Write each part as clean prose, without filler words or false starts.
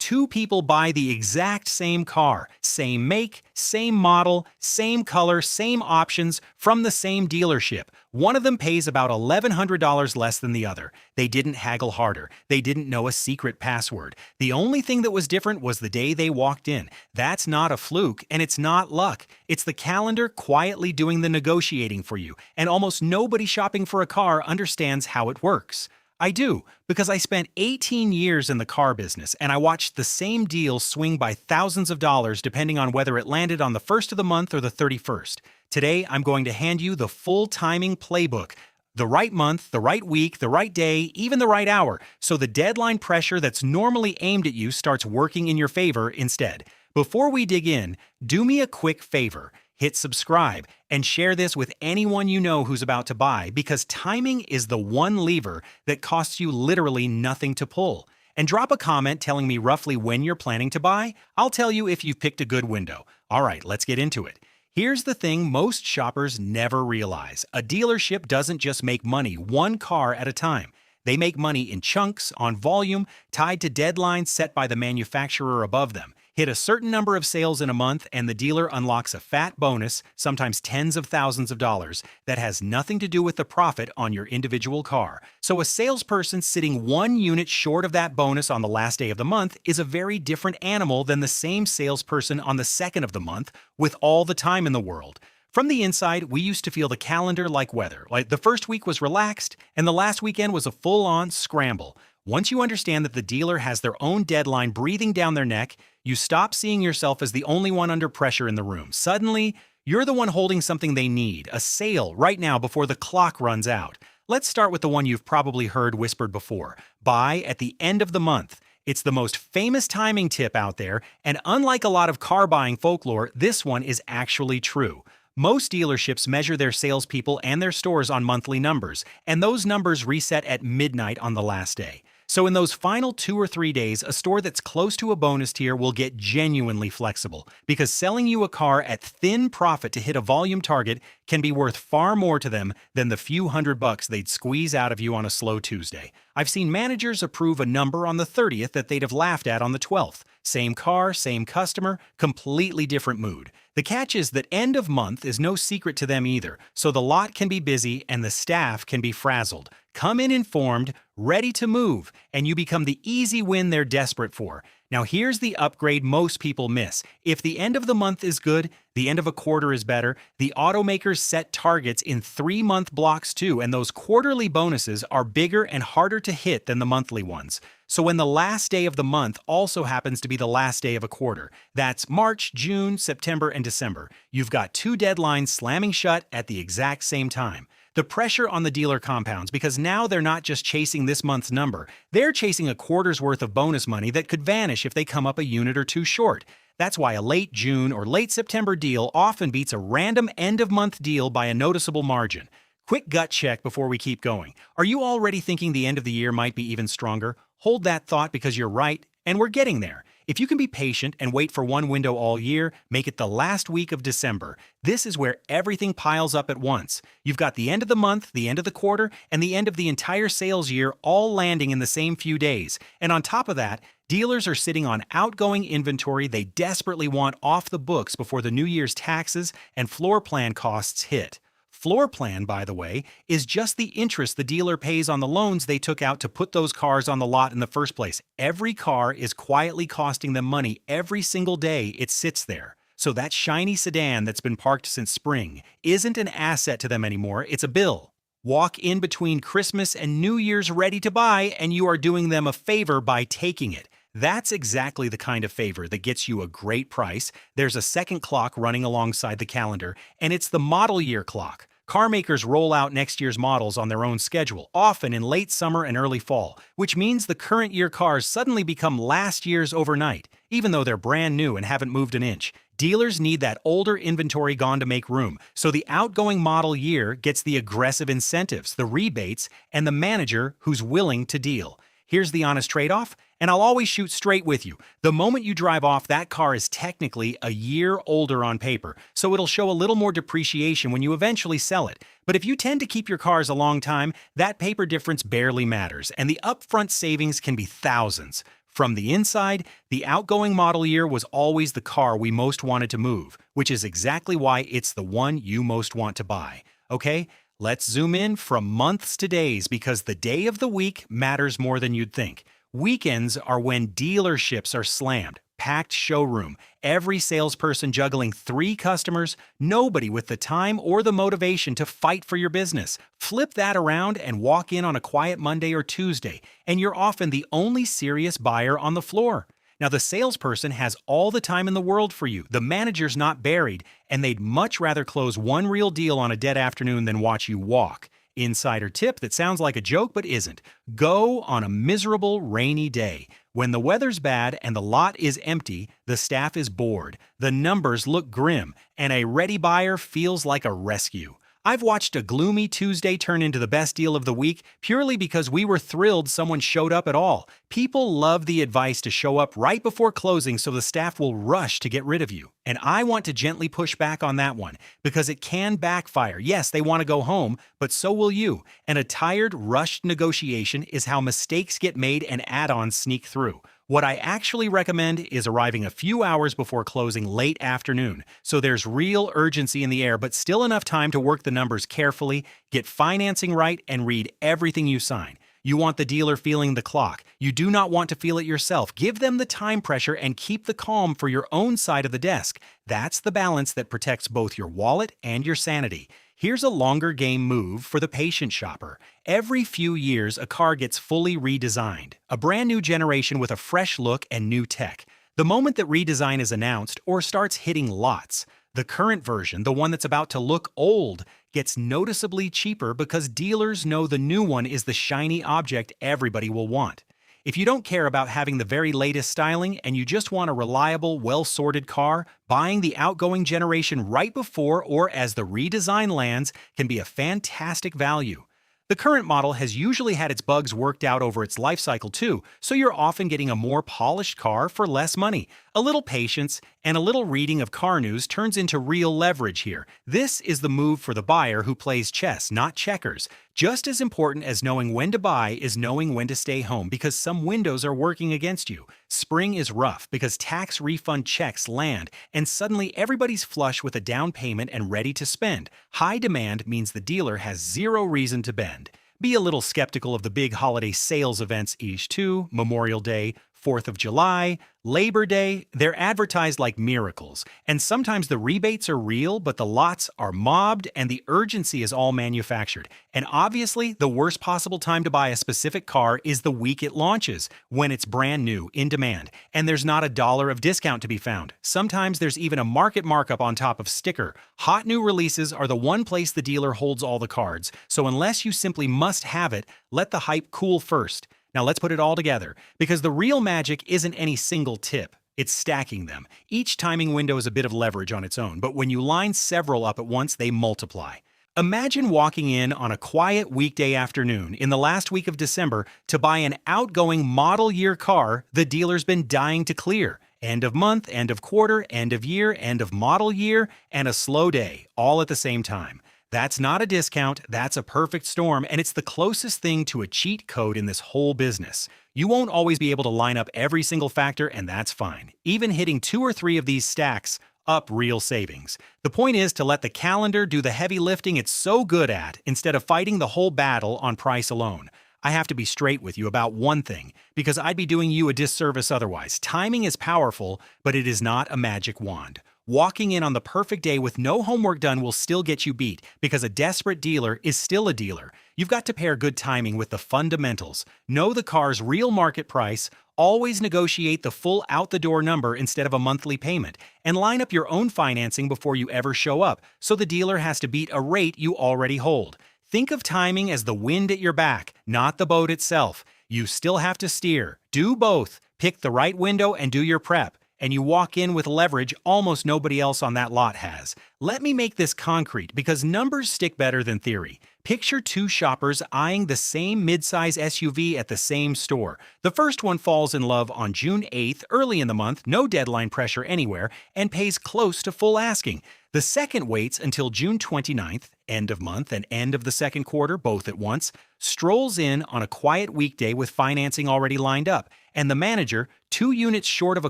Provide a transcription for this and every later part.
two people buy the exact same car, same make, same model, same color, same options from the same dealership. One of them pays about $1,100 less than the other. They didn't haggle harder. They didn't know a secret password. The only thing that was different was the day they walked in. That's not a fluke, and it's not luck. It's the calendar quietly doing the negotiating for you, and almost nobody shopping for a car understands how it works. I do, because I spent 18 years in the car business, and I watched the same deal swing by thousands of dollars depending on whether it landed on the 1st of the month or the 31st. Today, I'm going to hand you the full timing playbook. The right month, the right week, the right day, even the right hour, so the deadline pressure that's normally aimed at you starts working in your favor instead. Before we dig in, do me a quick favor. Hit subscribe and share this with anyone you know who's about to buy, because timing is the one lever that costs you literally nothing to pull. And drop a comment telling me roughly when you're planning to buy. I'll tell you if you've picked a good window. All right, let's get into it. Here's the thing most shoppers never realize. A dealership doesn't just make money one car at a time. They make money in chunks, on volume, tied to deadlines set by the manufacturer above them. Hit a certain number of sales in a month and the dealer unlocks a fat bonus, sometimes tens of thousands of dollars, that has nothing to do with the profit on your individual car. So a salesperson sitting one unit short of that bonus on the last day of the month is a very different animal than the same salesperson on the second of the month with all the time in the world. From the inside, we used to feel the calendar like weather. Like the first week was relaxed and the last weekend was a full-on scramble. Once you understand that the dealer has their own deadline breathing down their neck, you stop seeing yourself as the only one under pressure in the room. Suddenly, you're the one holding something they need, a sale right now before the clock runs out. Let's start with the one you've probably heard whispered before. Buy at the end of the month. It's the most famous timing tip out there, and unlike a lot of car buying folklore, this one is actually true. Most dealerships measure their salespeople and their stores on monthly numbers, and those numbers reset at midnight on the last day. So in those final 2 or 3 days, a store that's close to a bonus tier will get genuinely flexible, because selling you a car at thin profit to hit a volume target can be worth far more to them than the few $100 they'd squeeze out of you on a slow Tuesday. I've seen managers approve a number on the 30th that they'd have laughed at on the 12th. Same car, same customer, completely different mood. The catch is that end of month is no secret to them either, so the lot can be busy and the staff can be frazzled. Come in informed, ready to move, and you become the easy win they're desperate for. Now here's the upgrade most people miss. If the end of the month is good, the end of a quarter is better. The automakers set targets in 3-month blocks too, and those quarterly bonuses are bigger and harder to hit than the monthly ones. So when the last day of the month also happens to be the last day of a quarter, that's March, June, September, and December, you've got 2 deadlines slamming shut at the exact same time. The pressure on the dealer compounds, because now they're not just chasing this month's number, they're chasing a quarter's worth of bonus money that could vanish if they come up a unit or two short. That's why a late June or late September deal often beats a random end-of-month deal by a noticeable margin. Quick gut check before we keep going. Are you already thinking the end of the year might be even stronger? Hold that thought, because you're right, and we're getting there. If you can be patient and wait for one window all year, make it the last week of December. This is where everything piles up at once. You've got the end of the month, the end of the quarter, and the end of the entire sales year all landing in the same few days. And on top of that, dealers are sitting on outgoing inventory they desperately want off the books before the New Year's taxes and floor plan costs hit. Floor plan, by the way, is just the interest the dealer pays on the loans they took out to put those cars on the lot in the first place. Every car is quietly costing them money every single day it sits there. So that shiny sedan that's been parked since spring isn't an asset to them anymore, it's a bill. Walk in between Christmas and New Year's ready to buy, and you are doing them a favor by taking it. That's exactly the kind of favor that gets you a great price. There's a second clock running alongside the calendar, and it's the model year clock. Car makers roll out next year's models on their own schedule, often in late summer and early fall, which means the current year cars suddenly become last year's overnight, even though they're brand new and haven't moved an inch. Dealers need that older inventory gone to make room, so the outgoing model year gets the aggressive incentives, the rebates, and the manager who's willing to deal. Here's the honest trade-off, and I'll always shoot straight with you. The moment you drive off, that car is technically a year older on paper, so it'll show a little more depreciation when you eventually sell it. But if you tend to keep your cars a long time, that paper difference barely matters, and the upfront savings can be thousands. From the inside, the outgoing model year was always the car we most wanted to move, which is exactly why it's the one you most want to buy. Okay, let's zoom in from months to days because the day of the week matters more than you'd think. Weekends are when dealerships are slammed, packed showroom, every salesperson juggling 3 customers, nobody with the time or the motivation to fight for your business. Flip that around and walk in on a quiet Monday or Tuesday, and you're often the only serious buyer on the floor. Now, the salesperson has all the time in the world for you. The manager's not buried, and they'd much rather close one real deal on a dead afternoon than watch you walk. Insider tip that sounds like a joke but isn't. Go on a miserable, rainy day. When the weather's bad and the lot is empty, the staff is bored, the numbers look grim, and a ready buyer feels like a rescue. I've watched a gloomy Tuesday turn into the best deal of the week purely because we were thrilled someone showed up at all. People love the advice to show up right before closing so the staff will rush to get rid of you. And I want to gently push back on that one because it can backfire. Yes, they want to go home, but so will you. And a tired, rushed negotiation is how mistakes get made and add-ons sneak through. What I actually recommend is arriving a few hours before closing late afternoon, so there's real urgency in the air but still enough time to work the numbers carefully, get financing right, and read everything you sign. You want the dealer feeling the clock. You do not want to feel it yourself. Give them the time pressure and keep the calm for your own side of the desk. That's the balance that protects both your wallet and your sanity. Here's a longer game move for the patient shopper. Every few years, a car gets fully redesigned. A brand new generation with a fresh look and new tech. The moment that redesign is announced or starts hitting lots, the current version, the one that's about to look old, gets noticeably cheaper because dealers know the new one is the shiny object everybody will want. If you don't care about having the very latest styling and you just want a reliable, well-sorted car, buying the outgoing generation right before or as the redesign lands can be a fantastic value. The current model has usually had its bugs worked out over its life cycle too, so you're often getting a more polished car for less money. A little patience and a little reading of car news turns into real leverage here. This is the move for the buyer who plays chess, not checkers. Just as important as knowing when to buy is knowing when to stay home because some windows are working against you. Spring is rough because tax refund checks land and suddenly everybody's flush with a down payment and ready to spend. High demand means the dealer has zero reason to bend. Be a little skeptical of the big holiday sales events each too, Memorial Day, 4th of July, Labor Day. They're advertised like miracles, and sometimes the rebates are real, but the lots are mobbed and the urgency is all manufactured. And obviously, the worst possible time to buy a specific car is the week it launches, when it's brand new, in demand, and there's not a dollar of discount to be found. Sometimes there's even a market markup on top of sticker. Hot new releases are the one place the dealer holds all the cards, so unless you simply must have it, let the hype cool first. Now let's put it all together, because the real magic isn't any single tip. It's stacking them. Each timing window is a bit of leverage on its own, but when you line several up at once, they multiply. Imagine walking in on a quiet weekday afternoon in the last week of December to buy an outgoing model year car the dealer's been dying to clear. End of month, end of quarter, end of year, end of model year, and a slow day, all at the same time. That's not a discount, that's a perfect storm, and it's the closest thing to a cheat code in this whole business. You won't always be able to line up every single factor, and that's fine. Even hitting 2 or 3 of these stacks up real savings. The point is to let the calendar do the heavy lifting it's so good at instead of fighting the whole battle on price alone. I have to be straight with you about one thing, because I'd be doing you a disservice otherwise. Timing is powerful, but it is not a magic wand. Walking in on the perfect day with no homework done will still get you beat, because a desperate dealer is still a dealer. You've got to pair good timing with the fundamentals. Know the car's real market price, always negotiate the full out-the-door number instead of a monthly payment, and line up your own financing before you ever show up, so the dealer has to beat a rate you already hold. Think of timing as the wind at your back, not the boat itself. You still have to steer. Do both. Pick the right window and do your prep. And you walk in with leverage almost nobody else on that lot has. Let me make this concrete because numbers stick better than theory. Picture 2 shoppers eyeing the same midsize SUV at the same store. The first one falls in love on June 8th, early in the month, no deadline pressure anywhere, and pays close to full asking. The second waits until June 29th, end of month and end of the second quarter, both at once, strolls in on a quiet weekday with financing already lined up, And the manager, 2 units short of a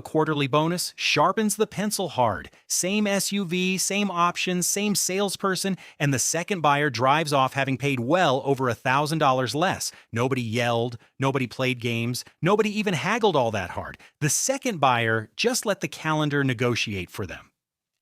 quarterly bonus, sharpens the pencil hard. Same SUV, same options, same salesperson, and the second buyer drives off having paid well over $1,000 less. Nobody yelled, nobody played games, nobody even haggled all that hard. The second buyer just let the calendar negotiate for them.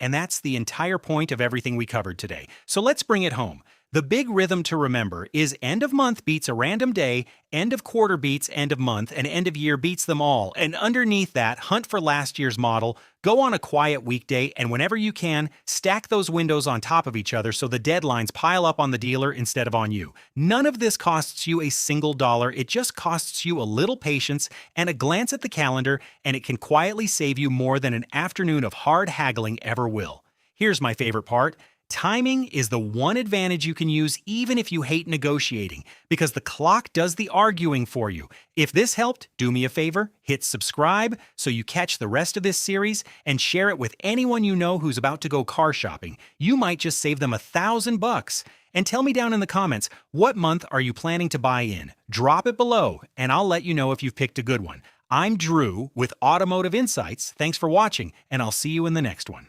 And that's the entire point of everything we covered today. So let's bring it home. The big rhythm to remember is end of month beats a random day, end of quarter beats end of month, and end of year beats them all. And underneath that, hunt for last year's model, go on a quiet weekday, and whenever you can, stack those windows on top of each other so the deadlines pile up on the dealer instead of on you. None of this costs you a single dollar. It just costs you a little patience and a glance at the calendar, and it can quietly save you more than an afternoon of hard haggling ever will. Here's my favorite part. Timing is the one advantage you can use even if you hate negotiating, because the clock does the arguing for you. If this helped, do me a favor, hit subscribe so you catch the rest of this series and share it with anyone you know who's about to go car shopping. You might just save them $1,000. And tell me down in the comments, what month are you planning to buy in? Drop it below and I'll let you know if you've picked a good one. I'm Drew with Automotive Insights. Thanks for watching, and I'll see you in the next one.